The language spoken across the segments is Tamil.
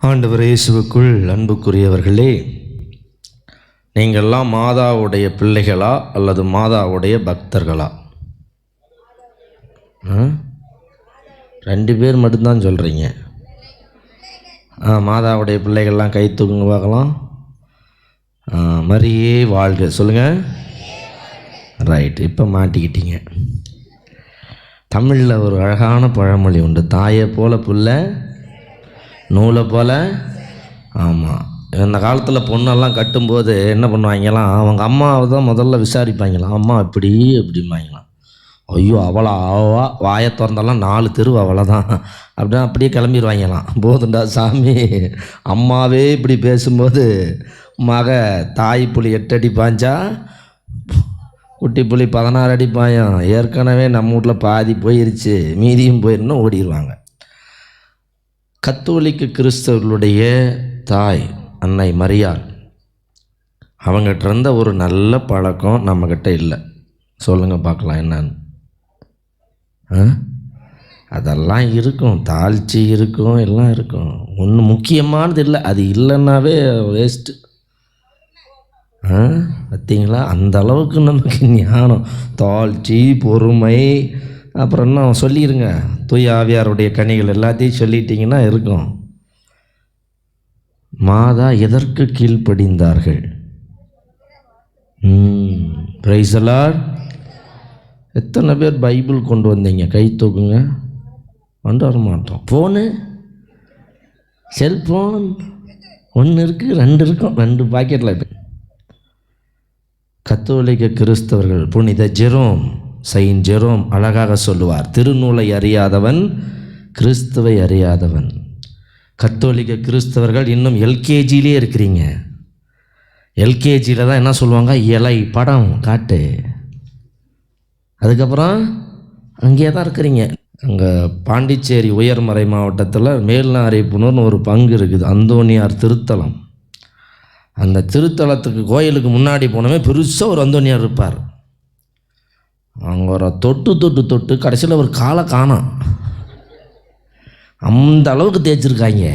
ஆண்டவர் இயேசுவுக்குள் அன்புக்குரியவர்களே, நீங்கள்லாம் மாதாவுடைய பிள்ளைகளா அல்லது மாதாவுடைய பக்தர்களா? 2 பேர் மட்டும்தான் சொல்கிறீங்க. மாதாவுடைய பிள்ளைகள்லாம் கை தூக்குங்க பார்க்கலாம். மரியே வாழ்க சொல்லுங்கள். ரைட், இப்போ மாட்டிக்கிட்டீங்க. தமிழில் ஒரு அழகான பழமொழி உண்டு, தாயை போல புள்ள நூலை போல். ஆமாம், இந்த காலத்தில் பொண்ணெல்லாம் கட்டும்போது என்ன பண்ணுவாங்களாம், அவங்க அம்மாவை தான் முதல்ல விசாரிப்பாங்களாம். அம்மா இப்படி எப்படிம்பாங்களாம். ஐயோ அவளா அவா வாயை திறந்தாலாம் 4 தெரு அவளை தான் அப்படியே கிளம்பிடுவாங்களாம். போதுண்டா சாமி, அம்மாவே இப்படி பேசும்போது தாய் புலி 8 அடி பாஞ்சா குட்டி புலி 16 அடி பாயும். ஏற்கனவே நம்ம வீட்டில் பாதி போயிருச்சு, மீதியும் போயிடணும் ஓடிடுவாங்க. கத்தோலிக்க கிறிஸ்தவர்களுடைய தாய் அன்னை மரியாள், அவங்ககிட்ட இருந்த ஒரு நல்ல பழக்கம் நம்மக்கிட்ட இல்லை. சொல்லுங்கள் பார்க்கலாம் என்னன்னு. அதெல்லாம் இருக்கும், தாழ்ச்சி இருக்கும், எல்லாம் இருக்கும். ஒன்று முக்கியமானது இல்லை, அது இல்லைன்னாவே வேஸ்ட்டு. பார்த்தீங்களா, அந்த அளவுக்கு நமக்கு ஞானம், தாழ்ச்சி, பொறுமை, அப்புறம் இன்னும் சொல்லிடுங்க, தூய ஆவியாருடைய கனிகள் எல்லாத்தையும் சொல்லிட்டீங்கன்னா இருக்கும். மாதா எதற்கு கீழ்ப்படிந்தார்கள்? Price the Lord. எத்தனை பேர் பைபிள் கொண்டு வந்தீங்க? கை தூக்குங்க. கொண்டு வர மாட்டோம். ஃபோனு, செல்ஃபோன் 1 இருக்குது, 2 இருக்கும், 2 பாக்கெட்டில். கத்தோலிக்க கிறிஸ்தவர்கள் புனித ஜெரோம், செயின்ட் ஜெரோம் அழகாக சொல்லுவார், திருநூலை அறியாதவன் கிறிஸ்துவை அறியாதவன். கத்தோலிக்க கிறிஸ்தவர்கள் இன்னும் எல்கேஜியிலே இருக்கிறீங்க. எல்கேஜியில் தான் என்ன சொல்லுவாங்க, இலை படம் காட்டு, அதுக்கப்புறம் அங்கேயே தான் இருக்கிறீங்க. அங்கே பாண்டிச்சேரி உயர்மறை மாவட்டத்தில் மேல்நாரைப்புனூர்னு ஒரு பங்கு இருக்குது, அந்தோனியார் திருத்தலம். அந்த திருத்தலத்துக்கு கோயிலுக்கு முன்னாடி போனவே பெருசாக ஒரு அந்தோனியார் இருப்பார். அவங்க ஒரு தொட்டு கடைசியில் ஒரு காலை காணோம், அந்த அளவுக்கு தேய்ச்சிருக்காங்க.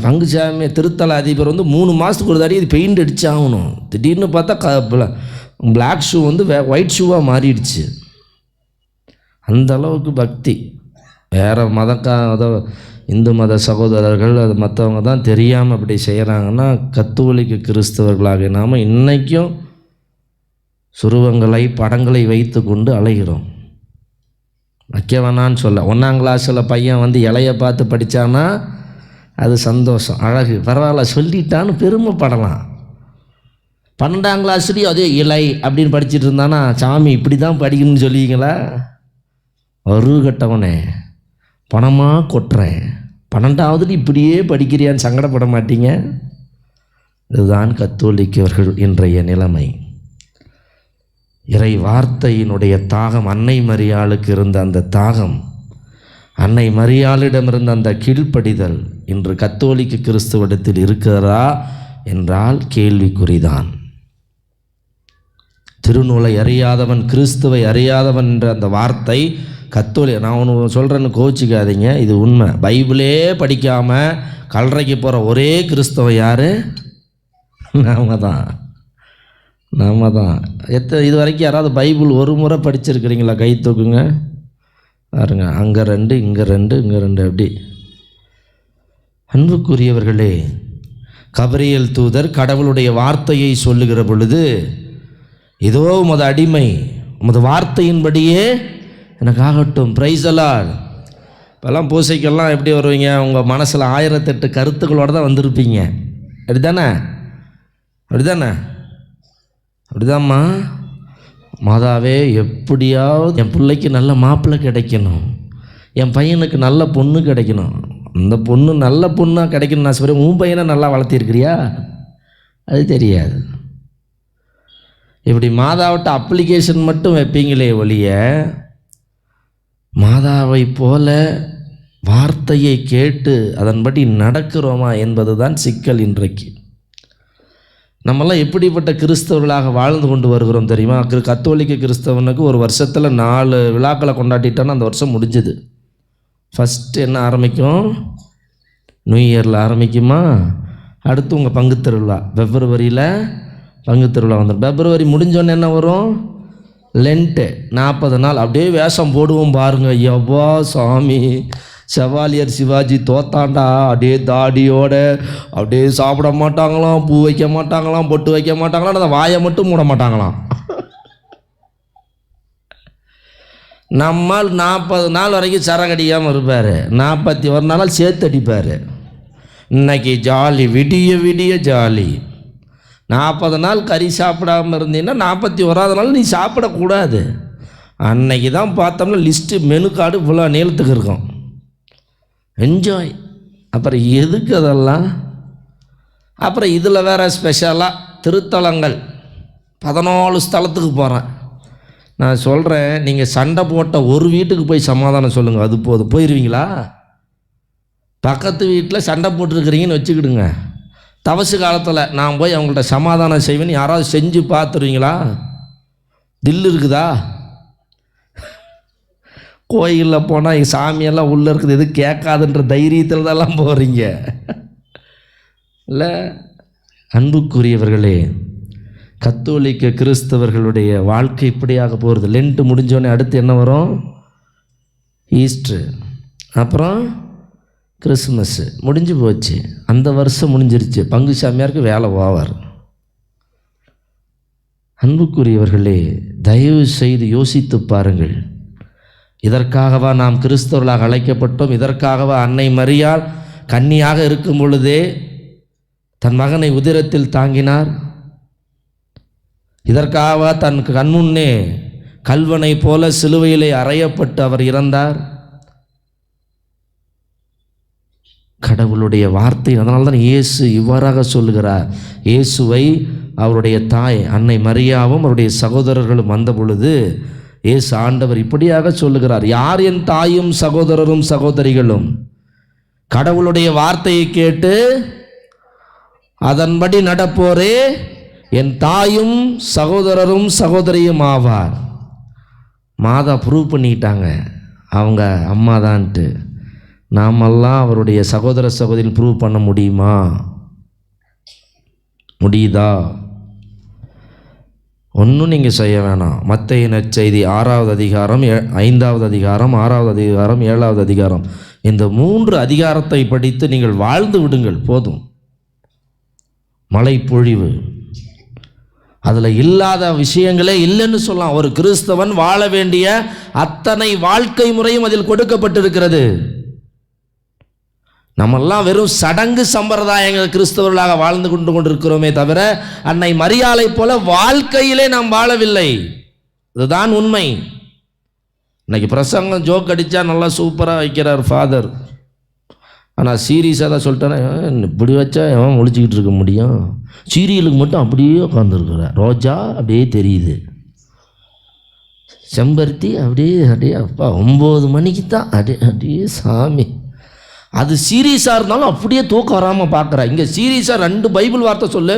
பங்குசாமி திருத்தல அதிபர் 3 மாதத்துக்கு ஒரு தாடி இது பெயிண்ட் அடிச்சு ஆகணும். திடீர்னு பார்த்தா பிளாக் ஷூ ஒயிட் ஷூவாக மாறிடுச்சு. அந்த அளவுக்கு பக்தி. வேறு இந்து மத சகோதரர்கள் அது மற்றவங்க தான் தெரியாமல் அப்படி செய்கிறாங்கன்னா, கத்தோலிக்க கிறிஸ்தவர்களாக நாம் இன்றைக்கும் சுருவங்களை படங்களை வைத்து கொண்டு அலைகிறோம். வைக்க வேணான்னு சொல்ல. 1ஆம் கிளாஸில் பையன் இலையை பார்த்து படித்தானா அது சந்தோஷம், அழகு, பரவாயில்ல சொல்லிட்டான்னு பெருமைப்படலாம். 12ஆம் கிளாஸ்லேயும் அதே இலை அப்படின்னு படிச்சுட்டு இருந்தானா, சாமி இப்படி தான் படிக்கணும்னு சொல்லிங்களா? ஒரு கட்டவனே, பணமாக கொட்டுறேன், 12ஆவதுல இப்படியே படிக்கிறியான்னு சங்கடப்பட மாட்டீங்க? இதுதான் கத்தோலிக்கவர்கள் இன்றைய நிலைமை. இறை வார்த்தையினுடைய தாகம், அன்னை மரியாளுக்கு இருந்த அந்த தாகம், அன்னை மரியாளிடமிருந்த அந்த கீழ்ப்படிதல் இன்று கத்தோலிக்க கிறிஸ்துவத்தில் இருக்கிறதா என்றால் கேள்விக்குறிதான். திருநூலை அறியாதவன் கிறிஸ்துவை அறியாதவன் என்ற அந்த வார்த்தை நான் ஒன்று சொல்கிறேன்னு கோச்சிக்காதீங்க, இது உண்மை. பைபிளே படிக்காமல் கல்லறைக்கு போகிற ஒரே கிறிஸ்தவ யார்? நாம தான். இது வரைக்கும் யாராவது பைபிள் ஒரு முறை படிச்சிருக்கிறீங்களா? கை தூக்குங்க பாருங்க. அங்கே 2, இங்கே 2, இங்கே 2 அப்படி. அன்புக்குரியவர்களே, கபிரியேல் தூதர் கடவுளுடைய வார்த்தையை சொல்லுகிற பொழுது, இதோ உமது அடிமை உமது வார்த்தையின்படியே எனக்கு ஆகட்டும். Price the Lord. இப்போல்லாம் பூசைக்கெல்லாம் எப்படி வருவீங்க? உங்கள் மனசில் 1008 கருத்துக்களோடு தான் வந்திருப்பீங்க. அப்படிதாம்மா. மாதாவே, எப்படியாவது என் பிள்ளைக்கு நல்ல மாப்பிள்ளை கிடைக்கணும், என் பையனுக்கு நல்ல பொண்ணு கிடைக்கணும். அந்த பொண்ணு நல்ல பொண்ணாக கிடைக்கணும் நான் சொல்கிறேன். உன் பையனை நல்லா வளர்த்திருக்கிறியா? அது தெரியாது. இப்படி மாதாவிட்ட அப்ளிகேஷன் மட்டும் வைப்பீங்களே ஒழிய, மாதாவை போல வார்த்தையை கேட்டு அதன்படி நடக்கிறோமா என்பது தான் சிக்கல். இன்றைக்கு நம்மெல்லாம் எப்படிப்பட்ட கிறிஸ்தவர்களாக வாழ்ந்து கொண்டு வருகிறோம் தெரியுமா? கத்தோலிக்க கிறிஸ்தவனுக்கு ஒரு வருஷத்தில் 4 விழாக்களை கொண்டாடிட்டான்னா அந்த வருஷம் முடிஞ்சது. ஃபஸ்ட்டு என்ன ஆரம்பிக்கும்? நியூ இயரில் ஆரம்பிக்குமா, அடுத்து உங்கள் பங்கு திருவிழா பிப்ரவரியில் பங்கு திருவிழா வந்துடும். பிப்ரவரி முடிஞ்சோடனே என்ன வரும்? லென்ட்டு 40 நாள் அப்படியே வேஷம் போடுவோம் பாருங்க. எவ்வா சாமி, செவாலியர் சிவாஜி தோத்தாண்டா. அப்படியே தாடியோட அப்படியே சாப்பிட மாட்டாங்களாம், பூ வைக்க மாட்டாங்களாம், பொட்டு வைக்க மாட்டாங்களாம், அந்த வாயை மட்டும் மூட மாட்டாங்களாம். நம்மால் 40 நாள் வரைக்கும் சரக்கடிக்காமல் இருப்பார், 41 நாள் சேர்த்து அடிப்பார். இன்னைக்கு ஜாலி, விடிய விடிய ஜாலி. 40 நாள் கறி சாப்பிடாமல் இருந்தீங்கன்னா 41ஆவது நாள் நீ சாப்பிடக்கூடாது. அன்னைக்கு தான் பார்த்தோம்னா லிஸ்ட்டு மெனு கார்டு இவ்வளோ நீளத்துக்கு இருக்கும். என்ஜாய். அப்புறம் எதுக்கு அதெல்லாம்? அப்புறம் இதில் வேறு ஸ்பெஷலாக திருத்தலங்கள் 14 ஸ்தலத்துக்கு போகிறேன். நான் சொல்கிறேன், நீங்கள் சண்டை போட்ட ஒரு வீட்டுக்கு போய் சமாதானம் சொல்லுங்கள், அது போதும். போயிடுவீங்களா? பக்கத்து வீட்டில் சண்டை போட்டுருக்கிறீங்கன்னு வச்சுக்கிடுங்க. தவசு காலத்தில் நான் போய் அவங்கள்ட்ட சமாதானம் செய்வேன்னு யாராவது செஞ்சு பார்த்துருவீங்களா? தில்லு இருக்குதா? கோயிலில் போனால் சாமியெல்லாம் உள்ளே இருக்குது, எது கேட்காதுன்ற தைரியத்தில் தான் போகிறீங்க இல்லை? அன்புக்குரியவர்களே, கத்தோலிக்க கிறிஸ்தவர்களுடைய வாழ்க்கை இப்படியாக போகிறது. லென்ட்டு முடிஞ்சோடனே அடுத்து என்ன வரும்? ஈஸ்ட்ரு, அப்புறம் கிறிஸ்மஸ்ஸு முடிஞ்சு போச்சு. அந்த வருஷம் முடிஞ்சிருச்சு. பங்கு சாமியாருக்கு வேலை ஓவர். அன்புக்குரியவர்களே, தயவு செய்து யோசித்து பாருங்கள். இதற்காகவா நாம் கிறிஸ்தவர்களாக அழைக்கப்பட்டோம்? இதற்காகவா அன்னை மரியாள் கன்னியாக இருக்கும் பொழுதே தன் மகனை உதிரத்தில் தாங்கினார்? இதற்காகவா தன் கண்முன்னே கல்வனை போல சிலுவையிலே அறையப்பட்டு அவர் இறந்தார்? கடவுளுடைய வார்த்தை. அதனால தான் இயேசு இவ்வாறாக சொல்லுகிறார். இயேசுவை அவருடைய தாய் அன்னை மரியாவும் அவருடைய சகோதரர்களும் வந்த பொழுது இயேசு ஆண்டவர் இப்படியாக சொல்லுகிறார், யார் என் தாயும் சகோதரரும் சகோதரிகளும்? கடவுளுடைய வார்த்தையை கேட்டு அதன்படி நடப்போரே என் தாயும் சகோதரரும் சகோதரியும் ஆவார். மாதா ப்ரூவ் பண்ணிட்டாங்க அவங்க அம்மா தான்ட்டு. நாமெல்லாம் அவருடைய சகோதர சகோதரின் ப்ரூவ் பண்ண முடியுமா? முடியுதா? ஒன்றும் நீங்கள் செய்ய வேணாம். மத்தேயு நற்செய்தி 6வது அதிகாரம் 5வது அதிகாரம் 6வது அதிகாரம் 7வது அதிகாரம், இந்த 3 அதிகாரத்தை படித்து நீங்கள் வாழ்ந்து விடுங்கள், போதும். மழை பொழிவு, அதில் இல்லாத விஷயங்களே இல்லைன்னு சொல்லலாம். ஒரு கிறிஸ்தவன் வாழ வேண்டிய அத்தனை வாழ்க்கை முறையும் அதில் கொடுக்கப்பட்டிருக்கிறது. நம்மெல்லாம் வெறும் சடங்கு சம்பிரதாயங்கள் கிறிஸ்தவர்களாக வாழ்ந்து கொண்டிருக்கிறோமே தவிர அன்னை மரியாளை போல வாழ்க்கையிலே நாம் வாழவில்லை. இதுதான் உண்மை. இன்னைக்கு பிரசங்கம் ஜோக் அடித்தா நல்லா சூப்பராக வைக்கிறார் ஃபாதர், ஆனால் சீரியஸாக தான் சொல்லிட்டேன்னா இப்படி வச்சா எவன் முழிச்சிக்கிட்டு இருக்க முடியும்? சீரியலுக்கு மட்டும் அப்படியே உட்காந்துருக்குற ரோஜா அப்படியே தெரியுது, செம்பருத்தி அப்படியே அப்படியே அப்பா 9 மணிக்கு தான் அப்படியே சாமி. அது சீரியஸாக இருந்தாலும் அப்படியே தூக்கம் வராமல் பார்க்குறா. இங்கே சீரியஸாக 2 பைபிள் வார்த்தை சொல்லு,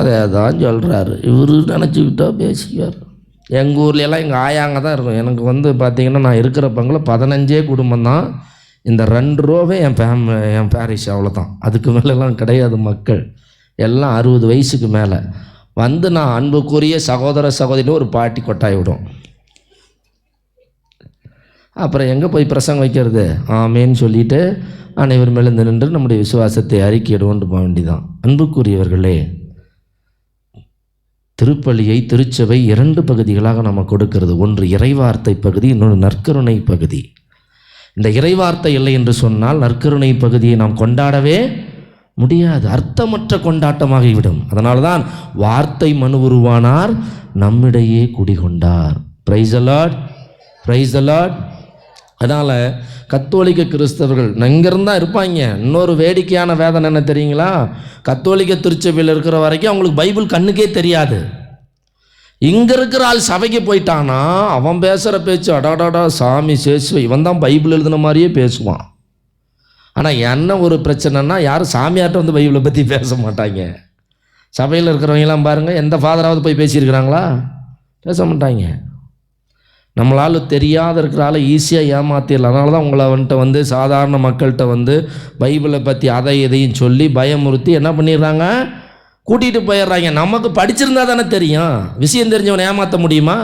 அதை தான் சொல்கிறாரு. இவர் நினச்சிக்கிட்டா பேசிக்குவார். எங்கள் ஊர்லெல்லாம் எங்கள் ஆயாங்க தான் இருக்கும். எனக்கு பார்த்திங்கன்னா நான் இருக்கிற பங்கில் 15 குடும்பம் தான். இந்த 2 ரோவே என் பேரிஷ், அவ்வளோதான். அதுக்கு மேலெல்லாம் கிடையாது. மக்கள் எல்லாம் 60 வயசுக்கு மேலே நான் அன்புக்குரிய சகோதர சகோதரின்னு ஒரு பாட்டி கொட்டாய் விடும். அப்புறம் எங்கே போய் பிரசங்கம் வைக்கிறது? ஆமேன்னு சொல்லிவிட்டு அனைவர் மேலே நின்று நம்முடைய விசுவாசத்தை அறிக்கையிடுவோன்று போக வேண்டிதான். அன்புக்குரியவர்களே, திருப்பலியை திருச்சபை 2 பகுதிகளாக நம்ம கொடுக்கிறது. ஒன்று இறைவார்த்தை பகுதி, இன்னொன்று நற்கருணை பகுதி. இந்த இறைவார்த்தை இல்லை என்று சொன்னால் நற்கருணை பகுதியை நாம் கொண்டாடவே முடியாது, அர்த்தமற்ற கொண்டாட்டமாகிவிடும். அதனால தான் வார்த்தை மனு உருவானார், நம்மிடையே குடிகொண்டார். Praise the Lord, praise the Lord. அதனால் கத்தோலிக்க கிறிஸ்தவர்கள் இங்கிருந்தா இருப்பாங்க. இன்னொரு வேடிக்கையான வேதனை என்ன தெரியுங்களா? கத்தோலிக்க திருச்சபையில் இருக்கிற வரைக்கும் அவங்களுக்கு பைபிள் கண்ணுக்கே தெரியாது. இங்கே இருக்கிற ஆள் சபைக்கு போயிட்டானா அவன் பேசுகிற பேச்சு அடாடாடா சாமி சேசுவை, இவன் தான் பைபிள் எழுதின மாதிரியே பேசுவான். ஆனால் என்ன ஒரு பிரச்சனைனா, யாரும் சாமியார்ட்ட பைபிளை பற்றி பேச மாட்டாங்க. சபையில் இருக்கிறவங்களாம் பாருங்கள், எந்த ஃபாதராவது போய் பேசியிருக்கிறாங்களா? பேச மாட்டாங்க. நம்மளால் தெரியாத இருக்கிறால ஈஸியாக ஏமாத்திடலாம். அதனால தான் உங்களை சாதாரண மக்கள்கிட்ட பைபிளை பற்றி அதை இதையும் சொல்லி பயமுறுத்தி என்ன பண்ணிடுறாங்க, கூட்டிகிட்டு போயிடுறாங்க. நமக்கு படிச்சிருந்தா தானே தெரியும். விஷயம் தெரிஞ்சவனை ஏமாற்ற முடியுமா?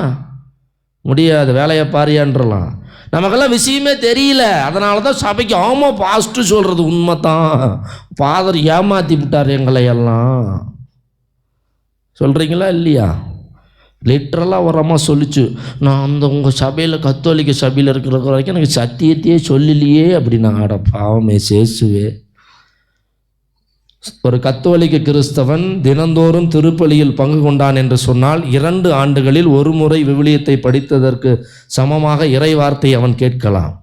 முடியாது. வேலையை பாரியான்றலாம். நமக்கெல்லாம் விஷயமே தெரியல. அதனால தான் சபைக்கு ஆமாம் பாஸ்ட்டு சொல்கிறது உண்மை தான், ஃபாதர் ஏமாற்றி விட்டார் எங்களை எல்லாம். சொல்கிறீங்களா இல்லையா? லிட்ரலாக ஒரு அம்மா சொல்லிச்சு, நான் உங்கள் சபையில் கத்தோலிக்க சபையில் இருக்கிற வரைக்கும் எனக்கு சத்தியத்தையே சொல்லலையே அப்படின்னா. ஆட பாவமே சேசுவே. ஒரு கத்தோலிக்க கிறிஸ்தவன் தினந்தோறும் திருப்பலியில் பங்கு கொண்டான் என்று சொன்னால் 2 ஆண்டுகளில் ஒரு முறை விவிலியத்தை படித்ததற்கு சமமாக இறை வார்த்தை அவன் கேட்கலாம்.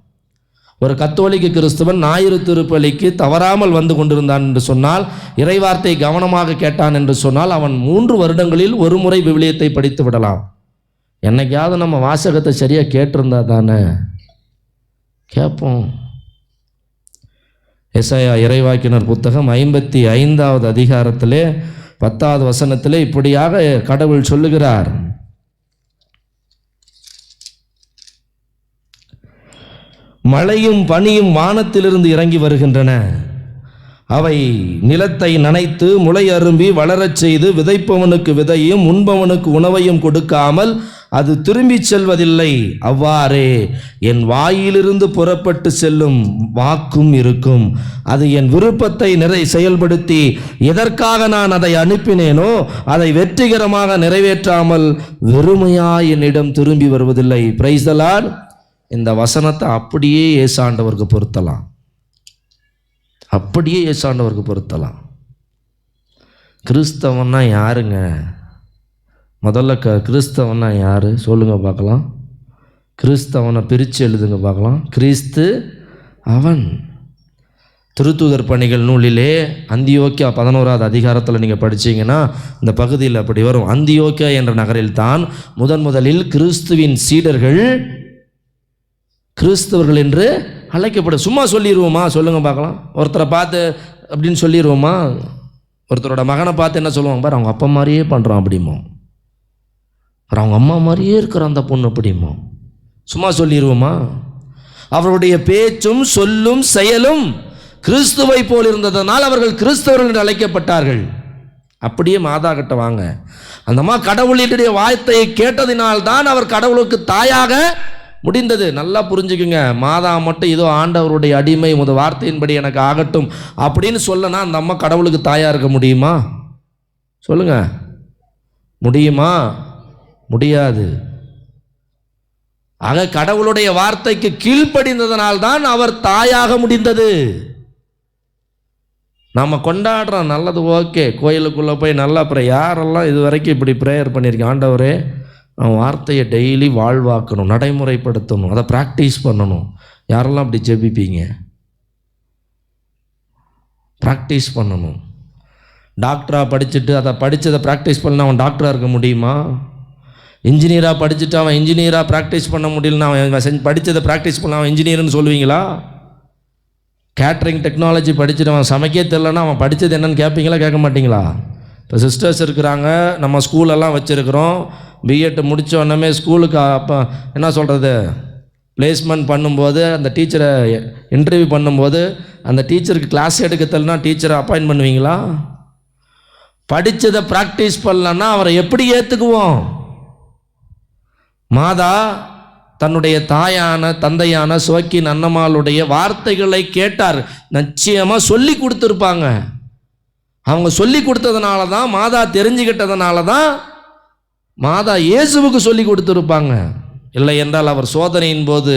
ஒரு கத்தோலிக்க கிறிஸ்தவன் ஞாயிறு திருப்பலிக்கு தவறாமல் வந்து கொண்டிருந்தான் என்று சொன்னால், இறைவார்த்தை கவனமாக கேட்டான் என்று சொன்னால், அவன் 3 வருடங்களில் ஒரு முறை விவிலியத்தை படித்து விடலாம். என்னைக்காவது நம்ம வாசகத்தை சரியாக கேட்டிருந்தா தானே கேட்போம். எசாயா இறைவாக்கினர் புத்தகம் 55வது அதிகாரத்திலே 10வது வசனத்திலே இப்படியாக கடவுள் சொல்லுகிறார், மழையும் பனியும் வானத்திலிருந்து இறங்கி வருகின்றன, அவை நிலத்தை நனைத்து முளை அரும்பி வளரச் செய்து விதைப்பவனுக்கு விதையும் உண்பவனுக்கு உணவையும் கொடுக்காமல் அது திரும்பி செல்வதில்லை. அவ்வாறே என் வாயிலிருந்து புறப்பட்டு செல்லும் வாக்கும் இருக்கும். அது என் விருப்பத்தை செயல்படுத்தி எதற்காக நான் அதை அனுப்பினேனோ அதை வெற்றிகரமாக நிறைவேற்றாமல் வெறுமையாய் என்னிடம் திரும்பி வருவதில்லை. Price the Lord. இந்த வசனத்தை அப்படியே ஏசாண்டவருக்கு பொருத்தலாம். அப்படியே ஏசாண்டவருக்கு பொருத்தலாம். கிறிஸ்தவன்னா யாருங்க? முதல்ல கிறிஸ்தவன்னா யாரு சொல்லுங்க பார்க்கலாம். கிறிஸ்தவனை பிரித்து எழுதுங்க பார்க்கலாம். கிறிஸ்து அவன். திருத்தூதர் பணிகள் நூலிலே அந்தியோக்கியா 11வது அதிகாரத்தில் நீங்கள் படிச்சீங்கன்னா இந்த பகுதியில் அப்படி வரும். அந்தியோக்கியா என்ற நகரில் தான் முதலில் கிறிஸ்துவின் சீடர்கள் கிறிஸ்தவர்கள் என்று அழைக்கப்படும். சும்மா சொல்லிடுவோமா? சொல்லுங்க பார்க்கலாம். ஒருத்தரை பார்த்து அப்படின்னு சொல்லிடுவோமா? ஒருத்தரோட மகனை பார்த்து என்ன சொல்லுவாங்க, பாரு அவங்க அப்பா மாதிரியே பண்ணுறான் அப்படிமோ, அவங்க அம்மா மாதிரியே இருக்கிற அந்த பொண்ணு அப்படிமோ. சும்மா சொல்லிடுவோமா? அவருடைய பேச்சும் சொல்லும் செயலும் கிறிஸ்துவை போல் இருந்ததனால் அவர்கள் கிறிஸ்தவர்கள் என்று அழைக்கப்பட்டார்கள். அப்படியே மாதா கிட்ட வாங்க. அந்த அம்மா கடவுளுடைய வார்த்தையை கேட்டதினால்தான் அவர் கடவுளுக்கு தாயாக முடிந்தது. நல்லா புரிஞ்சுக்குங்க. மாதா மட்டும் ஏதோ ஆண்டவருடைய அடிமை வார்த்தையின்படி எனக்கு ஆகட்டும் அப்படின்னு சொல்லனா அந்த அம்மா கடவுளுக்கு தாயா இருக்க முடியுமா? சொல்லுங்க, முடியுமா? முடியாது. ஆக கடவுளுடைய வார்த்தைக்கு கீழ்ப்படிந்ததனால்தான் அவர் தாயாக முடிந்தது. நம்ம கொண்டாடுறோம், நல்லது, ஓகே. கோயிலுக்குள்ளே போய் நல்லா யாரெல்லாம் இது வரைக்கும் இப்படி ப்ரேயர் பண்ணியிருக்கேன், ஆண்டவரே அவன் வார்த்தையை டெய்லி வாழ்வாக்கணும், நடைமுறைப்படுத்தணும், அதை ப்ராக்டிஸ் பண்ணணும். யாரெல்லாம் அப்படி ஜெபிப்பீங்க? ப்ராக்டிஸ் பண்ணணும். டாக்டராக படிச்சுட்டு அதை படித்ததை ப்ராக்டிஸ் பண்ண அவன் டாக்டராக இருக்க முடியுமா? இன்ஜினியராக படிச்சுட்டு அவன் இன்ஜினியராக ப்ராக்டிஸ் பண்ண முடியலன்னா அவன் படித்ததை ப்ராக்டிஸ் பண்ண அவன் இன்ஜினியர்னு சொல்லுவீங்களா? கேட்ரிங் டெக்னாலஜி படிச்சுட்டு அவன் சமைக்கே தெரிலன்னா அவன் படித்தது என்னன்னு கேட்பீங்களா, கேட்க மாட்டிங்களா? இப்போ சிஸ்டர்ஸ் இருக்கிறாங்க, நம்ம ஸ்கூலெல்லாம் வச்சுருக்கிறோம். பிஎட் முடித்த உடனே ஸ்கூலுக்கு அப்போ என்ன சொல்கிறது, பிளேஸ்மெண்ட் பண்ணும்போது அந்த டீச்சரை இன்டர்வியூ பண்ணும்போது அந்த டீச்சருக்கு கிளாஸ் எடுக்க தெரியலனா டீச்சரை அப்பாயின்ட் பண்ணுவீங்களா? படித்ததை ப்ராக்டிஸ் பண்ணலன்னா அவரை எப்படி ஏற்றுக்குவோம்? மாதா தன்னுடைய தந்தையான சுவக்கின் அன்னம்மாளுடைய வார்த்தைகளை கேட்டார். நிச்சயமாக சொல்லி கொடுத்துருப்பாங்க. அவங்க சொல்லி கொடுத்ததுனால தான், மாதா தெரிஞ்சுக்கிட்டதுனால தான் மாதா இயேசுவுக்கு சொல்லி கொடுத்துருப்பாங்க. இல்லை என்றால் அவர் சோதனையின் போது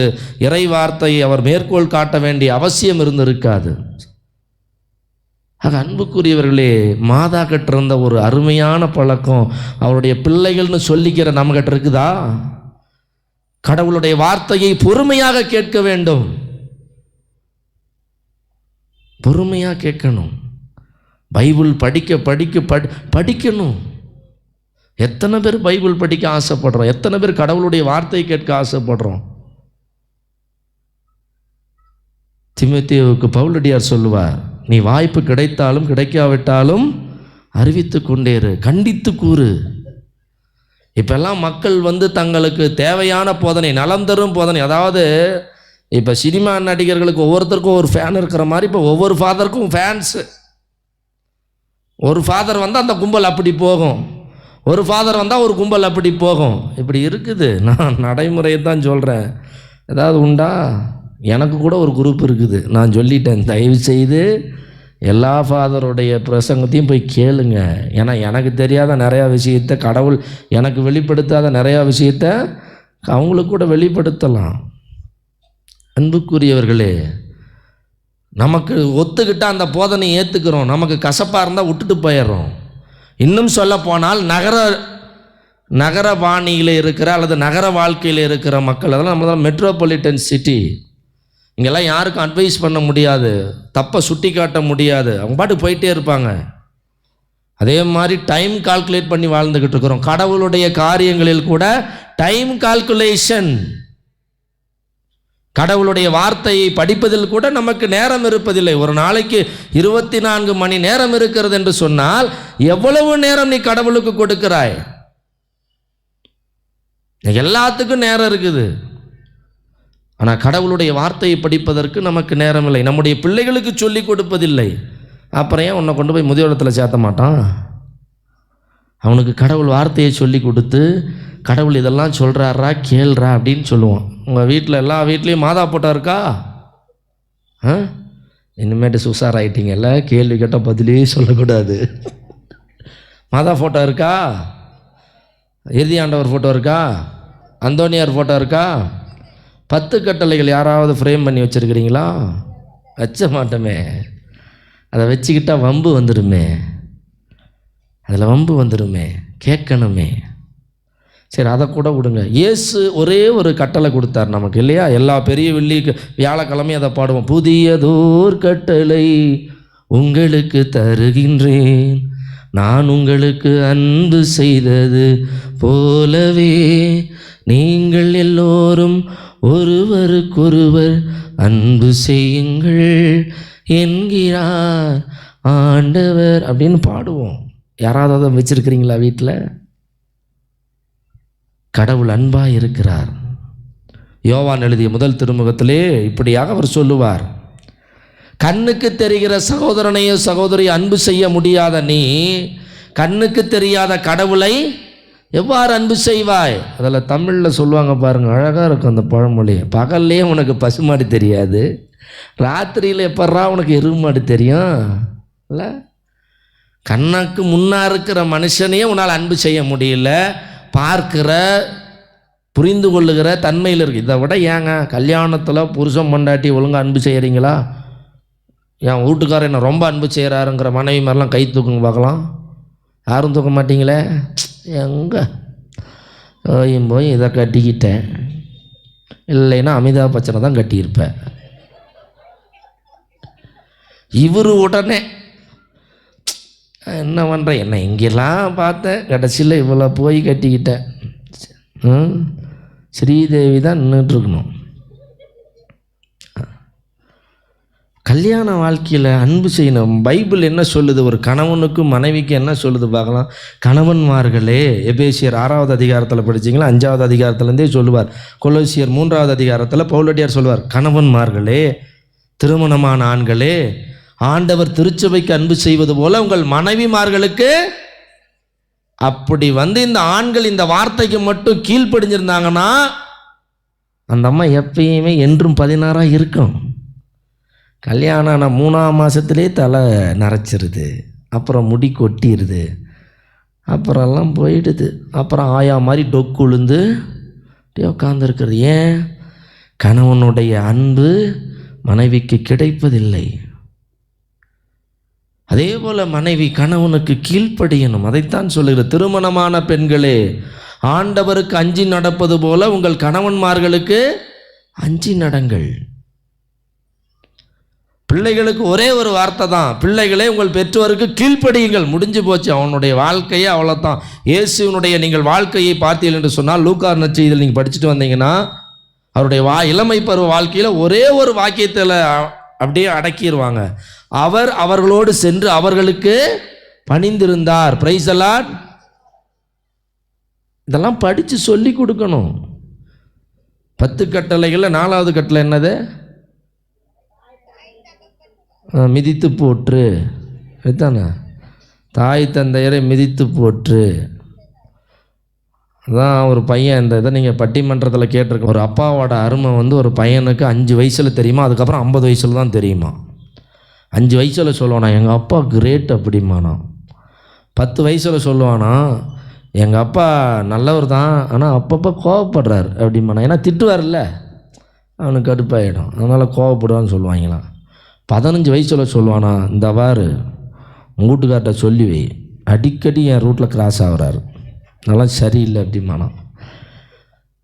இறை வார்த்தையை அவர் மேற்கோள் காட்ட வேண்டிய அவசியம் இருந்திருக்காது. ஆக அன்புக்குரியவர்களே, மாதா கிட்ட இருந்த ஒரு அருமையான பழக்கம் அவருடைய பிள்ளைகள்னு சொல்லிக்கிற நம்ம கிட்ட இருக்குதா? கடவுளுடைய வார்த்தையை பொறுமையாக கேட்க வேண்டும். பொறுமையாக கேட்கணும். பைபிள் படிக்கணும். எத்தனை பேர் பைபிள் படிக்க ஆசைப்படுறோம்? எத்தனை பேர் கடவுளுடைய வார்த்தையை கேட்க ஆசைப்படுறோம்? தீமோத்தேயுவுக்கு பவுலடியார் சொல்லுவார், நீ வாய்ப்பு கிடைத்தாலும் கிடைக்காவிட்டாலும் அறிவித்து கொண்டேரு, கண்டித்து கூறு. இப்போல்லாம் மக்கள் தங்களுக்கு தேவையான போதனை, நலம் தரும் போதனை, அதாவது இப்போ சினிமா நடிகர்களுக்கு ஒவ்வொருத்தருக்கும் ஒரு ஃபேன் இருக்கிற மாதிரி இப்போ ஒவ்வொரு ஃபாதருக்கும் ஃபேன்ஸு. ஒரு ஃபாதர் வந்தால் அந்த கும்பல் அப்படி போகும், ஒரு ஃபாதர் வந்தால் ஒரு கும்பல் அப்படி போகும். இப்படி இருக்குது. நான் நடைமுறையை தான் சொல்கிறேன். ஏதாவது உண்டா? எனக்கு கூட ஒரு குரூப் இருக்குது. நான் சொல்லிட்டேன், தயவு செய்து எல்லா ஃபாதருடைய பிரசங்கத்தையும் போய் கேளுங்க. ஏன்னா எனக்கு தெரியாத நிறையா விஷயத்தை கடவுள் எனக்கு வெளிப்படுத்தாத நிறையா விஷயத்தை அவங்களுக்கு கூட வெளிப்படுத்தலாம். அன்புக்குரியவர்களே, நமக்கு ஒத்துக்கிட்டால் அந்த போதனையை ஏற்றுக்கிறோம், நமக்கு கசப்பாக இருந்தால் விட்டுட்டு போயிடுறோம். இன்னும் சொல்ல போனால் நகர பாணியில் இருக்கிற அல்லது நகர வாழ்க்கையில் இருக்கிற மக்கள், அதெல்லாம் நம்ம மெட்ரோபாலிட்டன் சிட்டி, இங்கெல்லாம் யாருக்கும் அட்வைஸ் பண்ண முடியாது, தப்பை சுட்டி காட்ட முடியாது, அவங்க பாட்டுக்கு போயிட்டே இருப்பாங்க. அதே மாதிரி டைம் கால்குலேட் பண்ணி வாழ்ந்துக்கிட்டு இருக்கிறோம். கடவுளுடைய காரியங்களில் கூட டைம் கால்குலேஷன், கடவுளுடைய வார்த்தையை படிப்பதில் கூட நமக்கு நேரம் இருப்பதில்லை. ஒரு நாளைக்கு 24 மணி நேரம் இருக்கிறது என்று சொன்னால் எவ்வளவு நேரம் நீ கடவுளுக்கு கொடுக்கிறாய்? எல்லாத்துக்கும் நேரம் இருக்குது, ஆனால் கடவுளுடைய வார்த்தையை படிப்பதற்கு நமக்கு நேரம் இல்லை. நம்முடைய பிள்ளைகளுக்கு சொல்லி கொடுப்பதில்லை. அப்புறம் ஏன் உன்னை கொண்டு போய் முதியோரத்தில் சேர்த்த மாட்டான்? அவனுக்கு கடவுள் வார்த்தையை சொல்லி கொடுத்து, கடவுள் இதெல்லாம் சொல்கிறாரா கேள்றா அப்படின்னு சொல்லுவான். உங்கள் வீட்டில் எல்லா வீட்லேயும் மாதா போட்டோ இருக்கா? இனிமேட்டு சுசாராயிட்டீங்கல்ல, கேள்வி கேட்டால் பதிலே சொல்லக்கூடாது. மாதா ஃபோட்டோ இருக்கா? இறுதி ஆண்டவர் ஃபோட்டோ இருக்கா? அந்தோனியார் ஃபோட்டோ இருக்கா? 10 கட்டளைகள் யாராவது ஃப்ரேம் பண்ணி வச்சுருக்கிறீங்களா? வச்ச மாட்டோமே. அதை வச்சுக்கிட்டால் வம்பு வந்துடுமே, அதில் வம்பு வந்துடுமே, கேட்கணுமே. சரி, அதை கூட விடுங்க. இயேசு ஒரே ஒரு கட்டளை கொடுத்தார் நமக்கு இல்லையா? எல்லா பெரிய வியாழக்கிழமையும் அதை பாடுவோம். புதியதோர் கட்டளை உங்களுக்கு தருகின்றேன், நான் உங்களுக்கு அன்பு செய்தது போலவே நீங்கள் எல்லோரும் ஒருவருக்கொருவர் அன்பு செய்யுங்கள் என்கிறார் ஆண்டவர் அப்படின்னு பாடுவோம். யாராவது அதை வச்சிருக்கிறீங்களா வீட்டில்? கடவுள் அன்பாக இருக்கிறார். யோவான் எழுதிய முதல் திருமுகத்திலே இப்படியாக அவர் சொல்லுவார், கண்ணுக்கு தெரிகிற சகோதரனையோ சகோதரியை அன்பு செய்ய முடியாத நீ கண்ணுக்கு தெரியாத கடவுளை எவ்வாறு அன்பு செய்வாய்? அதில் தமிழில் சொல்லுவாங்க பாருங்கள், அழகாக இருக்கும் அந்த பழமொழி. பகல்லே உனக்கு பசுமாடு தெரியாது, ராத்திரியில் எப்பட்றா உனக்கு எருமாடு தெரியும் இல்லை? கண்ணுக்கு முன்னா இருக்கிற மனுஷனையே உன்னால் அன்பு செய்ய முடியல, பார்க்கிற புரிந்து கொள்ளுகிற தன்மையில் இருக்குது. இதை விட ஏங்க கல்யாணத்தில் புருஷன் பொண்டாட்டி ஒழுங்காக அன்பு செய்கிறீங்களா? என் வீட்டுக்காரர் என்ன ரொம்ப அன்பு செய்கிறாருங்கிற மனைவி மாதிரிலாம் கை தூக்குங்க பார்க்கலாம். யாரும் தூக்க மாட்டீங்களே. எங்கே போய் இதை கட்டிக்கிட்டேன், இல்லைன்னா அமிதாப் பச்சனை தான் கட்டியிருப்பேன். இவர் உடனே என்ன பண்ணுறேன், என்ன இங்கெல்லாம் பார்த்தேன், கடைசியில் இவ்வளோ போய் கட்டிக்கிட்டேன். ஸ்ரீதேவி தான் நின்றுட்டுருக்கணும். கல்யாண வாழ்க்கையில் அன்பு செய்யணும். பைபிள் என்ன சொல்லுது? ஒரு கணவனுக்கும் மனைவிக்கு என்ன சொல்லுது பார்க்கலாம். கணவன்மார்களே, எபேசியர் 6வது அதிகாரத்தில் படிச்சிங்களா? 5வது அதிகாரத்துலேருந்தே சொல்லுவார். கொலோசியர் 3வது அதிகாரத்தில் பவுலடியார் சொல்லுவார், கணவன்மார்களே, திருமணமான ஆண்களே, ஆண்டவர் திருச்சபைக்கு அன்பு செய்வது போல உங்கள் மனைவிமார்களுக்கு. அப்படி இந்த ஆண்கள் இந்த வார்த்தைக்கு மட்டும் கீழ்ப்படிஞ்சிருந்தாங்கன்னா அந்த அம்மா எப்பயுமே என்றும் 16 இருக்கும். கல்யாணம் ஆன 3ஆம் மாதத்துலேயே தலை நரைச்சிருது, அப்புறம் முடி கொட்டிடுது, அப்புறம்லாம் போயிடுது, அப்புறம் ஆயா மாதிரி டொக்கு உளுந்து உட்காந்துருக்கிறது. ஏன்? கணவனுடைய அன்பு மனைவிக்கு கிடைப்பதில்லை. அதே போல் மனைவி கணவனுக்கு கீழ்ப்படியணும். அதைத்தான் சொல்லுகிற, திருமணமான பெண்களே, ஆண்டவருக்கு அஞ்சி நடப்பது போல உங்கள் கணவன்மார்களுக்கு அஞ்சி நடங்கள். பிள்ளைகளுக்கு ஒரே ஒரு வார்த்தை தான், பிள்ளைகளே உங்கள் பெற்றோருக்கு கீழ்ப்படியுங்கள். முடிஞ்சு போச்சு அவனுடைய வாழ்க்கையே, அவ்வளோதான். இயேசுவினுடைய நீங்கள் வாழ்க்கையை பார்த்தீர்கள் என்று சொன்னால், லூக்கா நற்செய்தியில் நீங்கள் படிச்சுட்டு வந்தீங்கன்னா அவருடைய இளமை பருவ வாழ்க்கையில் ஒரே ஒரு வாக்கியத்தில் அப்படியே அடக்கிடுவாங்க. அவர் அவர்களோடு சென்று அவர்களுக்கு பணிந்திருந்தார். Price the Lord. இதெல்லாம் படித்து சொல்லி கொடுக்கணும். 10 கட்டளைகளில் 4வது கட்டளை என்னது? மிதித்து போற்று. இதுதானே, தாய் தந்தையரை மிதித்து போற்று. அதான் ஒரு பையன், இந்த இதை நீங்கள் பட்டிமன்றத்தில் கேட்டிருக்க, ஒரு அப்பாவோட அருமை ஒரு பையனுக்கு 5 வயசில் தெரியுமா, அதுக்கப்புறம் 50 வயசில் தான் தெரியுமா. 5 வயசில் சொல்லுவானா எங்கள் அப்பா கிரேட் அப்படிமானா. 10 வயசில் சொல்லுவானா எங்கள் அப்பா நல்லவர் தான், ஆனால் அப்பப்போ கோவப்படுறார் அப்படிமானா. ஏன்னா திட்டுவார்ல, அவனுக்கு கடுப்பாயிடும், அதனால் கோவப்படுவான்னு சொல்லுவாங்களாம். 15 வயசில் சொல்லுவானா இந்த வாரு உங்கள் வீட்டுக்கார்ட்ட சொல்லி வை, அடிக்கடி என் ரூட்டில் கிராஸ் ஆகுறாரு, நல்லா சரியில்லை அப்படிமானா.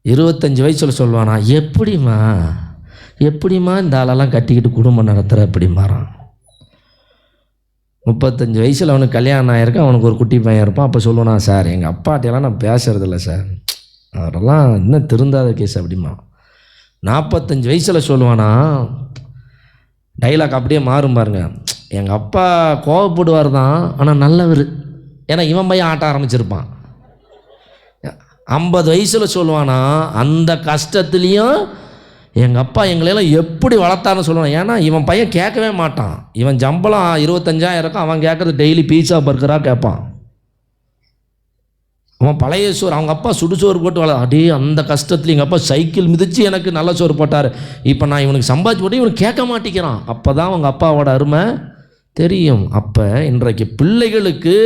25 வயசில் சொல்லுவானா எப்படிம்மா இந்த ஆளெல்லாம் கட்டிக்கிட்டு குடும்பம் நடத்துகிற அப்படிமாறான். 35 வயசில் அவனுக்கு கல்யாணம் ஆகிருக்கு, அவனுக்கு ஒரு குட்டி பையன் இருப்பான். அப்போ சொல்லுவானா சார் எங்கள் அப்பாட்டையெல்லாம் நான் பேசுறதில்ல சார், அவரெல்லாம் இன்னும் திருந்தாத கேஸ் அப்படிமா. 45 வயசில் சொல்லுவானா டைலாக் அப்படியே மாறும் பாருங்க, எங்கள் அப்பா கோவப்படுவார் தான் ஆனால் நல்லவர், ஏன்னா இவன் பையன் ஆட்ட ஆரம்பிச்சிருப்பான். 50 வயசில் சொல்லுவானா அந்த கஷ்டத்துலேயும் எங்கள் அப்பா எங்களையெல்லாம் எப்படி வளர்த்தாருன்னு சொல்லுவான். ஏன்னா இவன் பையன் கேட்கவே மாட்டான், இவன் சம்பளம் 25,000 இருக்கும், அவன் கேட்குறது டெய்லி பீஸா பர்கராக கேட்பான். அவன் பழைய சோறு, அவங்க அப்பா சுடுசோறு போட்டு அடே அந்த கஷ்டத்தில் எங்கள் அப்பா சைக்கிள் மிதித்து எனக்கு நல்ல சோறு போட்டார், இப்போ நான் இவனுக்கு சம்பாதிச்சு போட்டு இவனுக்கு கேட்க மாட்டேங்கிறான். அப்போ தான் அவங்க அப்பாவோட அருமை தெரியும். அப்போ இன்றைக்கு பிள்ளைகளுக்கு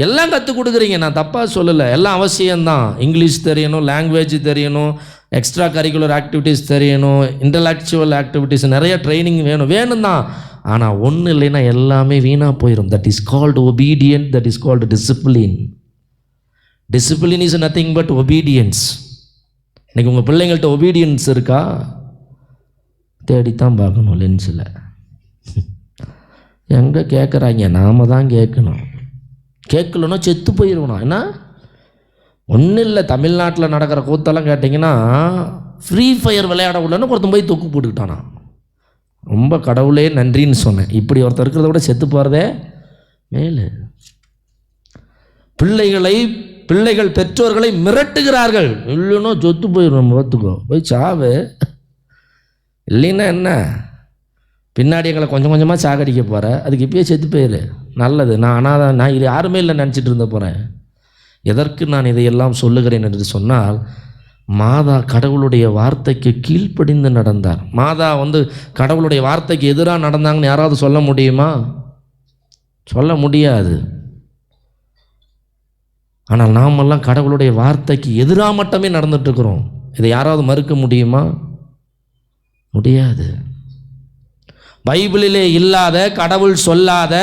எல்லாம் கற்றுக் கொடுக்குறீங்க, நான் தப்பாக சொல்லலை, எல்லாம் அவசியம்தான். இங்கிலீஷ் தெரியணும், லாங்குவேஜ் தெரியணும், எக்ஸ்ட்ரா கரிக்குலர் ஆக்டிவிட்டீஸ் தெரியணும், இன்டலெக்சுவல் ஆக்டிவிட்டீஸ் நிறைய ட்ரைனிங் வேணும் தான். ஆனால் ஒன்றும் இல்லைன்னா எல்லாமே வீணாக போயிடும். That is called obedient, that is called discipline. Discipline is nothing but obedience. இன்றைக்கி உங்கள் பிள்ளைங்கள்ட்ட ஒபீடியன்ஸ் இருக்கா? தேடித்தான் பார்க்கணும் லென்ஸில். எங்கே கேட்குறாங்க, நாம் தான் கேட்கணும். கேட்கலன்னா செத்து போயிடுவோம். ஏன்னா ஒன்றும் இல்லை, தமிழ்நாட்டில் நடக்கிற கூத்தெல்லாம் கேட்டிங்கன்னா ஃப்ரீ ஃபயர் விளையாட உள்ளன்னு ஒருத்தன் போய் தொக்கு போட்டுக்கிட்டானா. ரொம்ப கடவுளே நன்றின்னு சொன்னேன். இப்படி ஒருத்தர் இருக்கிறத விட செத்து போகிறதே மேலே. பிள்ளைகள் பெற்றோர்களை மிரட்டுகிறார்கள், இல்லைன்னா சொத்து போயிடும், பார்த்துக்கோ போய் சாவு, இல்லைன்னா என்ன பின்னாடி எங்களை கொஞ்சம் கொஞ்சமாக சாகடிக்க போகிற, அதுக்கு இப்பயே செத்து போயிரு, நல்லது. நான் இது யாருமே இல்லை நினச்சிட்டு இருந்த போகிறேன். எதற்கு நான் இதையெல்லாம் சொல்லுகிறேன் என்று சொன்னால், மாதா கடவுளுடைய வார்த்தைக்கு கீழ்ப்படிந்து நடந்தார். மாதா கடவுளுடைய வார்த்தைக்கு எதிராக நடந்தாங்கன்னு யாராவது சொல்ல முடியுமா? சொல்ல முடியாது. ஆனால் நாமெல்லாம் கடவுளுடைய வார்த்தைக்கு எதிராக மட்டுமே நடந்துட்டுருக்குறோம். இதை யாராவது மறுக்க முடியுமா? முடியாது. பைபிளிலே இல்லாத, கடவுள் சொல்லாத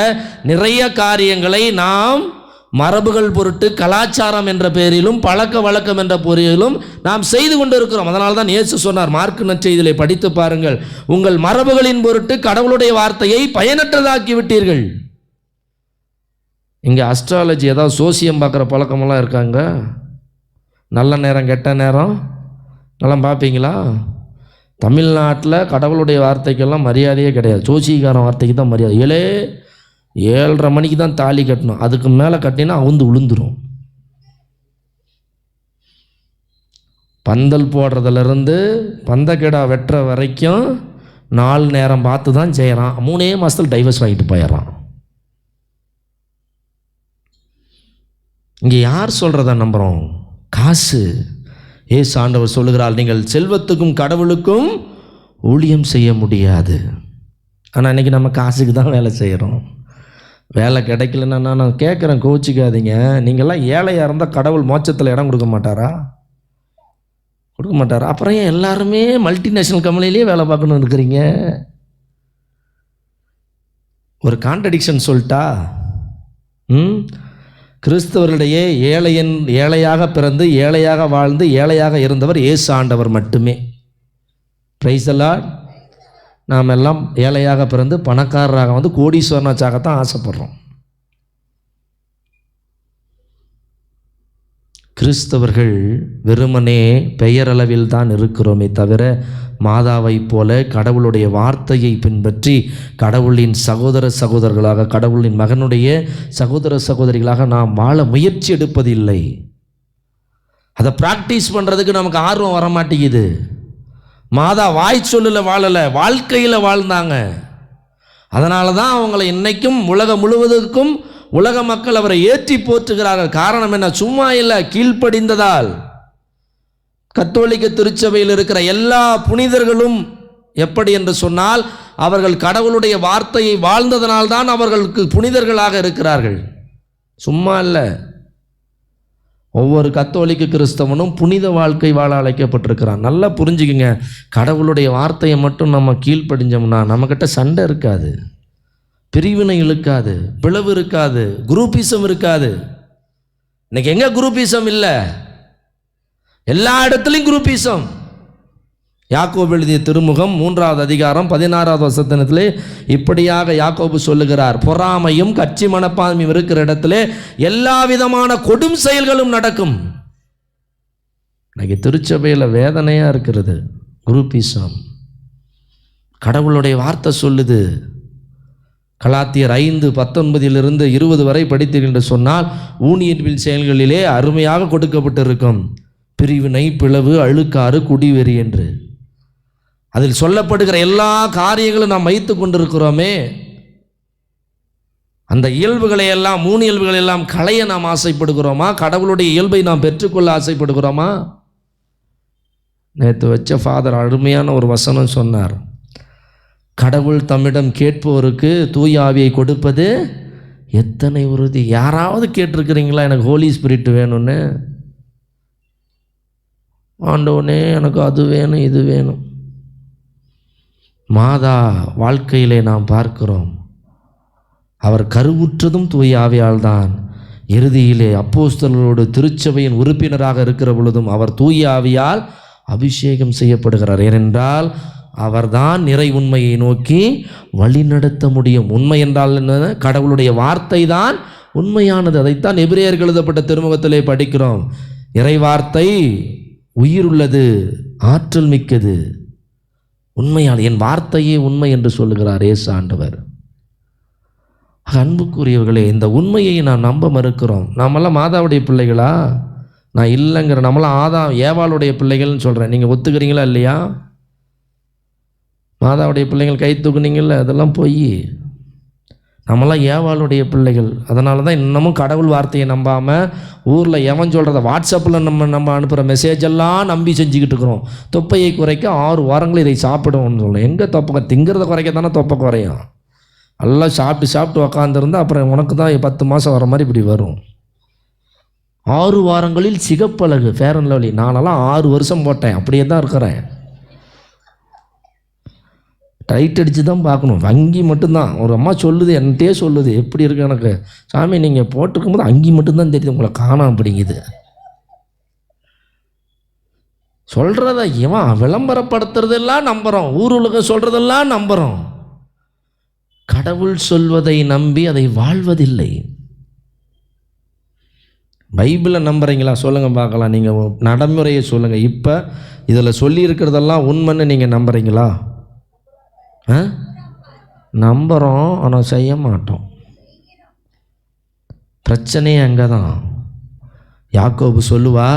நிறைய காரியங்களை நாம் மரபுகள் பொருட்டு, கலாச்சாரம் என்ற பெயரிலும், பழக்க வழக்கம் என்ற பொருளிலும் நாம் செய்து கொண்டு இருக்கிறோம். அதனால தான் இயேசு சொன்னார், மார்க்கு நற்செய்தியிலே படித்து பாருங்கள், உங்கள் மரபுகளின் பொருட்டு கடவுளுடைய வார்த்தையை பயனற்றதாக்கி விட்டீர்கள். இங்கே அஸ்ட்ராலஜி, ஏதாவது சோசியம் பார்க்குற பழக்கமெல்லாம் இருக்காங்க? நல்ல நேரம் கெட்ட நேரம் நல்லா பார்ப்பீங்களா? தமிழ்நாட்டில் கடவுளுடைய வார்த்தைக்கெல்லாம் மரியாதையே கிடையாது, ஜோசிகாரன் வார்த்தைக்கு தான் மரியாதை. 7:30 மணிக்கு தான் தாலி கட்டணும், அதுக்கு மேலே கட்டினா விழுந்துரும். பந்தல் போடுறதுலேருந்து பந்தக்கிடா வெட்டுற வரைக்கும் 4 நேரம் பார்த்து தான் செய்கிறான். 3 மாதத்தில் டைவர்ஸ் வாங்கிட்டு போயிடறான். இங்கே யார் சொல்கிறத நம்புகிறோம்? காசு. ஏசு ஆண்டவர் சொல்லுகிறார், நீங்கள் செல்வத்துக்கும் கடவுளுக்கும் ஊழியம் செய்ய முடியாது. ஆனால் இன்றைக்கி நம்ம காசுக்கு தான் வேலை செய்கிறோம். வேலை கிடைக்கலன்னா நான் கேட்குறேன், கோச்சிக்காதீங்க. நீங்கள்லாம் ஏழையாக இருந்தால் கடவுள் மோட்சத்தில் இடம் கொடுக்க மாட்டாரா? கொடுக்க மாட்டாரா? அப்புறம் ஏன் எல்லாருமே மல்டிநேஷ்னல் கம்பெனிலேயே வேலை பார்க்கணுன்னு இருக்கிறீங்க? ஒரு கான்ட்ரடிக்ஷன் சொல்லிட்டா, கிறிஸ்தவர்களிடையே ஏழையாக பிறந்து ஏழையாக வாழ்ந்து ஏழையாக இருந்தவர் இயேசு ஆண்டவர் மட்டுமே. Price the Lord. நாம் எல்லாம் ஏழையாக பிறந்து பணக்காரராக கோடீஸ்வரனாச்சாகத்தான் ஆசைப்படுறோம். கிறிஸ்தவர்கள் வெறுமனே பெயரளவில் தான் இருக்கிறோமே தவிர, மாதாவை போல கடவுளுடைய வார்த்தையை பின்பற்றி கடவுளின் சகோதரர்களாக, கடவுளின் மகனுடைய சகோதரிகளாக நாம் வாழ முயற்சி எடுப்பதில்லை. அதை ப்ராக்டிஸ் பண்ணுறதுக்கு நமக்கு ஆர்வம் வர மாட்டேங்குது. மாதா வாய் சொல்லில் வாழலை, வாழ்க்கையில் வாழ்ந்தாங்க. அதனால தான் அவங்களை இன்னைக்கும் உலகம் முழுவதற்கும் உலக மக்கள் அவரை ஏற்றி போற்றுகிறார்கள். காரணம் என்ன? சும்மா இல்லை, கீழ்ப்படிந்ததால். கத்தோலிக்க திருச்சபையில் இருக்கிற எல்லா புனிதர்களும் எப்படி என்று சொன்னால், அவர்கள் கடவுளுடைய வார்த்தையை வாழ்ந்ததனால்தான் அவர்களுக்கு புனிதர்களாக இருக்கிறார்கள். சும்மா இல்லை. ஒவ்வொரு கத்தோலிக்க கிறிஸ்தவனும் புனித வாழ்க்கை வாழ அழைக்கப்பட்டிருக்கிறான். நல்லா புரிஞ்சுக்குங்க. கடவுளுடைய வார்த்தையை மட்டும் நம்ம கீழ்ப்படிஞ்சோம்னா நம்மக்கிட்ட சண்டை இருக்காது, பிரிவினை இருக்காது, பிளவு இருக்காது, குரூப்பிசம் இருக்காது. இன்னைக்கு எங்க குரூப்பிசம் இல்லை? எல்லா இடத்துலையும் குரூப்பிசம். யாக்கோபு எழுதிய திருமுகம் 3வது அதிகாரம் 16வது வசனத்திலே இப்படியாக யாக்கோபு சொல்லுகிறார், பொறாமையும் கட்சி மனப்பான்மையும் இருக்கிற இடத்திலே எல்லா விதமான கொடும் செயல்களும் நடக்கும். இன்னைக்கு திருச்சபையில் வேதனையா இருக்கிறது குரூப்பிசம். கடவுளுடைய வார்த்தை சொல்லுது, கலாத்தியர் 5:19 வரை படித்தீர்கள் என்று சொன்னால், ஊனியன்பின் செயல்களிலே அருமையாக கொடுக்கப்பட்டிருக்கும் பிரிவினை, பிளவு, அழுக்காறு, குடிவெறி என்று. அதில் சொல்லப்படுகிற எல்லா காரியங்களும் நாம் வைத்து கொண்டிருக்கிறோமே, அந்த இயல்புகளை எல்லாம், 3 இயல்புகளை எல்லாம் களைய நாம் ஆசைப்படுகிறோமா? கடவுளுடைய இயல்பை நாம் பெற்றுக்கொள்ள ஆசைப்படுகிறோமா? நேற்று வச்ச ஃபாதர் அருமையான ஒரு வசனம் சொன்னார். கடவுள் தம்மிடம் கேட்போருக்கு தூய ஆவியை கொடுப்பது எத்தனை உறுதி. யாராவது கேட்டிருக்கிறீங்களா எனக்கு ஹோலி ஸ்பிரிட் வேணும்னு? ஆண்டவனே எனக்கு அது வேணும் இது வேணும். மாதா வாழ்க்கையிலே நாம் பார்க்கிறோம், அவர் கருவுற்றதும் தூய ஆவியால் தான். இறுதியிலே அப்போஸ்தலரோடு திருச்சபையின் உறுப்பினராக இருக்கிற பொழுதும் அவர் தூய ஆவியால் அபிஷேகம் செய்யப்படுகிறார். ஏனென்றால் அவர்தான் நிறை உண்மையை நோக்கி வழி நடத்த முடியும். உண்மை என்றால் என்ன? கடவுளுடைய வார்த்தை தான் உண்மையானது. அதைத்தான் எபிரேயருக்கு எழுதப்பட்ட திருமுகத்திலே படிக்கிறோம். இறை வார்த்தை உயிருள்ளது, ஆற்றல் மிக்கது, உண்மையான என் வார்த்தையே உண்மை என்று சொல்லுகிறார் இயேசு ஆண்டவர். அன்புக்குரியவர்களே, இந்த உண்மையை நாம் நம்ப மறுக்கிறோம். நாமெல்லாம் மாதாவுடைய பிள்ளைகளா? நான் இல்லைங்கிற. நம்மளாம் ஏவாளுடைய பிள்ளைகள்னு சொல்கிறேன். நீங்கள் ஒத்துக்கிறீங்களா இல்லையா? மாதாவுடைய பிள்ளைகள் கை தூக்குனீங்கல்ல, அதெல்லாம் போய். நம்மளாம் ஏவாளுடைய பிள்ளைகள். அதனால தான் இன்னமும் கடவுள் வார்த்தையை நம்பாமல் ஊரில் எவன் சொல்கிறத வாட்ஸ்அப்பில் நம்ம அனுப்புகிற மெசேஜெல்லாம் நம்பி செஞ்சுக்கிட்டு இருக்கிறோம். தொப்பையை குறைக்க 6 வாரங்கள் இதை சாப்பிடுவோம்னு சொல்லணும். எங்கே தொப்பை? திங்கிறத குறைக்க தானே தொப்பை குறையும். எல்லாம் சாப்பிட்டு உக்காந்துருந்தா அப்புறம் உனக்கு தான் 10 மாதம் வர மாதிரி இப்படி வரும். 6 வாரங்களில் சிகப்பழகு, ஃபேர் அண்ட் லவ்லி. நானெல்லாம் 6 வருஷம் போட்டேன், அப்படியே தான் இருக்கிறேன். டைட் அடித்து தான் பார்க்கணும். வங்கி மட்டும்தான். ஒரு அம்மா சொல்லுது, என்கிட்டே சொல்லுது, எப்படி இருக்கு எனக்கு சாமி, நீங்கள் போட்டிருக்கும் போது அங்கி மட்டும்தான் தெரியுது, உங்களை காணாம அப்படிங்குது. சொல்கிறத இவன் விளம்பரப்படுத்துறதெல்லாம் நம்புகிறோம், ஊர் உலகம் சொல்கிறதெல்லாம் நம்புகிறோம். கடவுள் சொல்வதை நம்பி அதை வாழ்வதில்லை. பைபிளை நம்புறீங்களா? சொல்லுங்கள் பார்க்கலாம். நீங்கள் நடைமுறையை சொல்லுங்கள். இப்போ இதில் சொல்லி இருக்கிறதெல்லாம் உண்மைன்னு நீங்கள் நம்புறீங்களா? நம்புகிறோம், ஆனால் செய்ய மாட்டோம். பிரச்சனையே அங்கே தான். யாக்கோபு சொல்லுவா,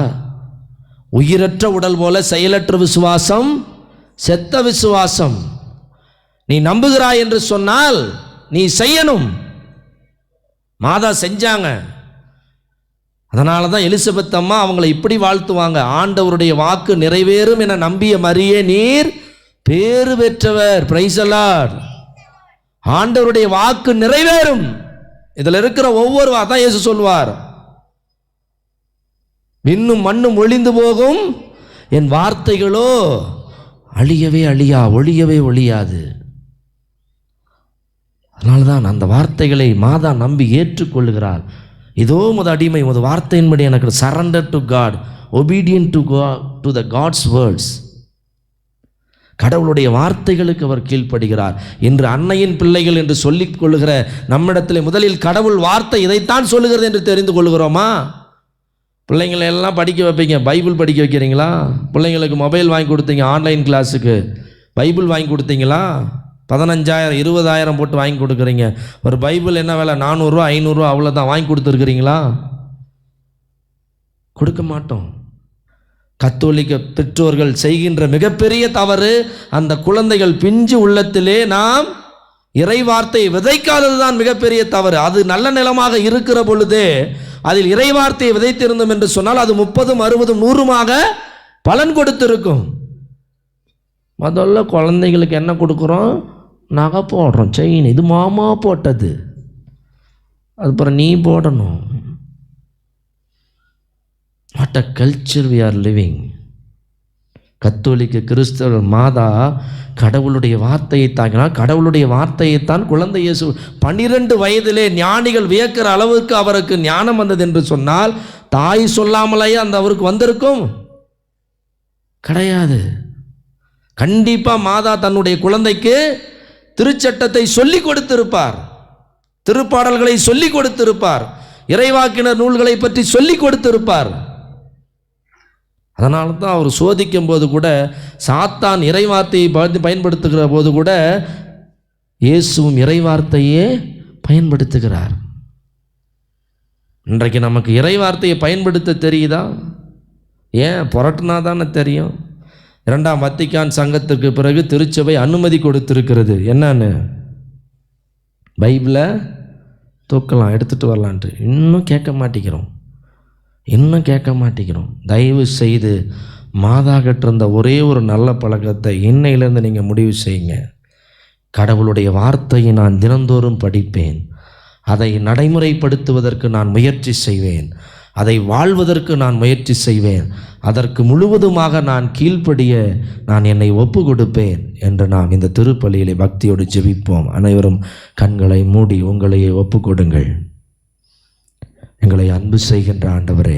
உயிரற்ற உடல் போல செயலற்ற விசுவாசம் செத்த விசுவாசம். நீ நம்புகிறாய் என்று சொன்னால் நீ செய்யணும். மாதா செஞ்சாங்க. அதனால தான் எலிசபெத் அம்மா அவங்களை இப்படி வாழ்த்துவாங்க, ஆண்டவருடைய வாக்கு நிறைவேறும் என நம்பிய மரியே நீர் பேறு பெற்றவர். Price the Lord. ஆண்டவருடைய வாக்கு நிறைவேறும். இதில் இருக்கிற ஒவ்வொரு அதான் இயேசு சொல்வார், விண்ணும் மண்ணும் ஒளிந்து போகும், என் வார்த்தைகளோ அழியவே அழியா, ஒழியவே ஒழியாது. அதனால தான் அந்த வார்த்தைகளை மாதா நம்பி ஏற்றுக்கொள்கிறார். இதோ உமது அடிமை, உமது வார்த்தையின்படி எனக்கு surrender to God, obedient to the God's words. கடவுளுடைய வார்த்தைகளுக்கு அவர் கீழ்ப்படுகிறார். இன்று அன்னையின் பிள்ளைகள் என்று சொல்லிக் கொள்ளுகிற நம்மிடத்தில் முதலில் கடவுள் வார்த்தை இதைத்தான் சொல்லுகிறது என்று தெரிந்து கொள்கிறோமா? பிள்ளைங்களை எல்லாம் படிக்க வைப்பீங்க, பைபிள் படிக்க வைக்கிறீங்களா? பிள்ளைங்களுக்கு மொபைல் வாங்கி கொடுத்தீங்க, ஆன்லைன் கிளாஸுக்கு பைபிள் வாங்கி கொடுத்தீங்களா? 15,000 20,000 போட்டு வாங்கி கொடுக்குறீங்க. ஒரு பைபிள் என்ன விலை? 400 ரூபா 500 ரூபா, அவ்வளோதான். வாங்கி கொடுத்துருக்குறீங்களா? கொடுக்க மாட்டோம். கத்தோலிக்க பெற்றோர்கள் செய்கின்ற மிகப்பெரிய தவறு, அந்த குழந்தைகள் பிஞ்சு உள்ளத்திலே நாம் இறைவார்த்தை விதைக்காதது தான் மிகப்பெரிய தவறு. அது நல்ல நிலமாக இருக்கிற பொழுதே அதில் இறைவார்த்தையை விதைத்திருந்தோம் என்று சொன்னால் அது 30, 60, 100 பலன் கொடுத்திருக்கும். முதல்ல குழந்தைகளுக்கு என்ன கொடுக்குறோம்? நகை போடுறோம், செயின். இது மாமா போட்டது, அதுக்கப்புறம் நீ போடணும். What a culture we are living. கத்தோலிக்க கிறிஸ்தவ மாதா கடவுளுடைய வார்த்தையை தாங்கினார். கடவுளுடைய வார்த்தையைத்தான் குழந்தை இயேசு 12 வயதிலே ஞானிகள் வியக்கிற அளவுக்கு அவருக்கு ஞானம் வந்தது என்று சொன்னால் தாய் சொல்லாமலேயே அந்த அவருக்கு வந்திருக்கும் கிடையாது. கண்டிப்பா மாதா தன்னுடைய குழந்தைக்கு திருச்சட்டத்தை சொல்லி கொடுத்திருப்பார், திருப்பாடல்களை சொல்லி கொடுத்திருப்பார், இறைவாக்கினர் நூல்களை பற்றி சொல்லி கொடுத்திருப்பார். அதனால தான் அவர் சோதிக்கும் போது கூட, சாத்தான் இறைவார்த்தையை பயன்படுத்துகிற போது கூட இயேசுவும் இறைவார்த்தையே பயன்படுத்துகிறார். இன்றைக்கு நமக்கு இறைவார்த்தையை பயன்படுத்த தெரியுதா? ஏன் புரட்டினா தானே தெரியும். 2ஆம் வத்திக்கான் சங்கத்திற்கு பிறகு திருச்சபை அனுமதி கொடுத்திருக்கிறது. என்னன்னு? பைபிளை தூக்கலாம், எடுத்துகிட்டு வரலான்ட்டு. இன்னும் கேட்க மாட்டேங்கிறோம். தயவு செய்து மாதா கிட்டிருந்த ஒரே ஒரு நல்ல பழக்கத்தை இன்னையிலேருந்து நீங்கள் முடிவு செய்யுங்க. கடவுளுடைய வார்த்தையை நான் தினந்தோறும் படிப்பேன், அதை நடைமுறைப்படுத்துவதற்கு நான் முயற்சி செய்வேன், அதை வாழ்வதற்கு நான் முயற்சி செய்வேன், அதற்கு முழுவதுமாக நான் கீழ்ப்படிய நான் என்னை ஒப்பு கொடுப்பேன் என்று நாம் இந்த திருப்பலியிலே பக்தியோடு ஜெபிப்போம். அனைவரும் கண்களை மூடி உங்களையே ஒப்பு கொடுங்கள். எங்களை அன்பு செய்கின்ற ஆண்டவரே,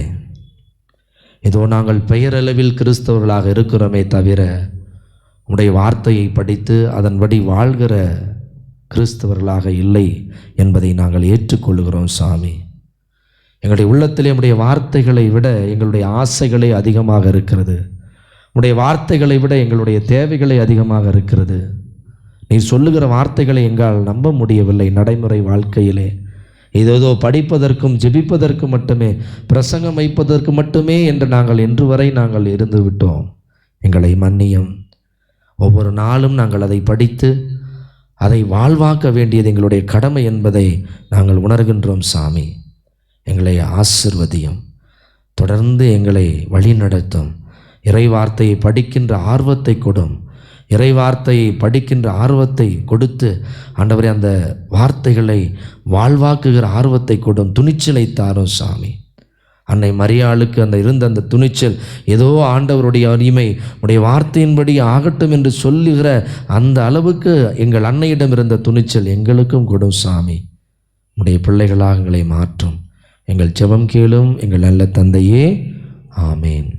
இதோ நாங்கள் பெயரளவில் கிறிஸ்தவர்களாக இருக்கிறோமே தவிர உம்முடைய வார்த்தையை படித்து அதன்படி வாழ்கிற கிறிஸ்தவர்களாக இல்லை என்பதை நாங்கள் ஏற்றுக்கொள்கிறோம். சாமி, எங்களுடைய உள்ளத்திலே உம்முடைய வார்த்தைகளை விட எங்களுடைய ஆசைகளே அதிகமாக இருக்கிறது. உம்முடைய வார்த்தைகளை விட எங்களுடைய தேவைகளே அதிகமாக இருக்கிறது. நீர் சொல்லுகிற வார்த்தைகளை எங்களால் நம்ப முடியவில்லை. நடைமுறை வாழ்க்கையிலே ஏதோ படிப்பதற்கும் ஜெபிப்பதற்கு மட்டுமே, பிரசங்கம் வைப்பதற்கு மட்டுமே என்று நாங்கள் இன்று வரை நாங்கள் இருந்து விட்டோம். எங்களை மன்னியும். ஒவ்வொரு நாளும் நாங்கள் அதை படித்து அதை வாழ்வாக்க வேண்டியது எங்களுடைய கடமை என்பதை நாங்கள் உணர்கின்றோம். சாமி, எங்களை ஆசிர்வதியும், தொடர்ந்து எங்களை வழிநடத்தும். இறைவார்த்தையை படிக்கின்ற ஆர்வத்தை கொடும். இறைவார்த்தையை படிக்கின்ற ஆர்வத்தை கொடுத்து ஆண்டவரே அந்த வார்த்தைகளை வாழ்வாக்குகிற ஆர்வத்தை கொடும். துணிச்சலை தாரும் சாமி. அன்னை மரியாளுக்கு இருந்த அந்த துணிச்சல், ஏதோ ஆண்டவருடைய அடிமை உடைய வார்த்தையின்படி ஆகட்டும் என்று சொல்லுகிற அந்த அளவுக்கு எங்கள் அன்னையிடம் இருந்த துணிச்சல் எங்களுக்கும் கொடும். சாமி, உடைய பிள்ளைகளாக எங்களை மாற்றும். எங்கள் ஜெபம் கேளும் எங்கள் நல்ல தந்தையே. ஆமேன்.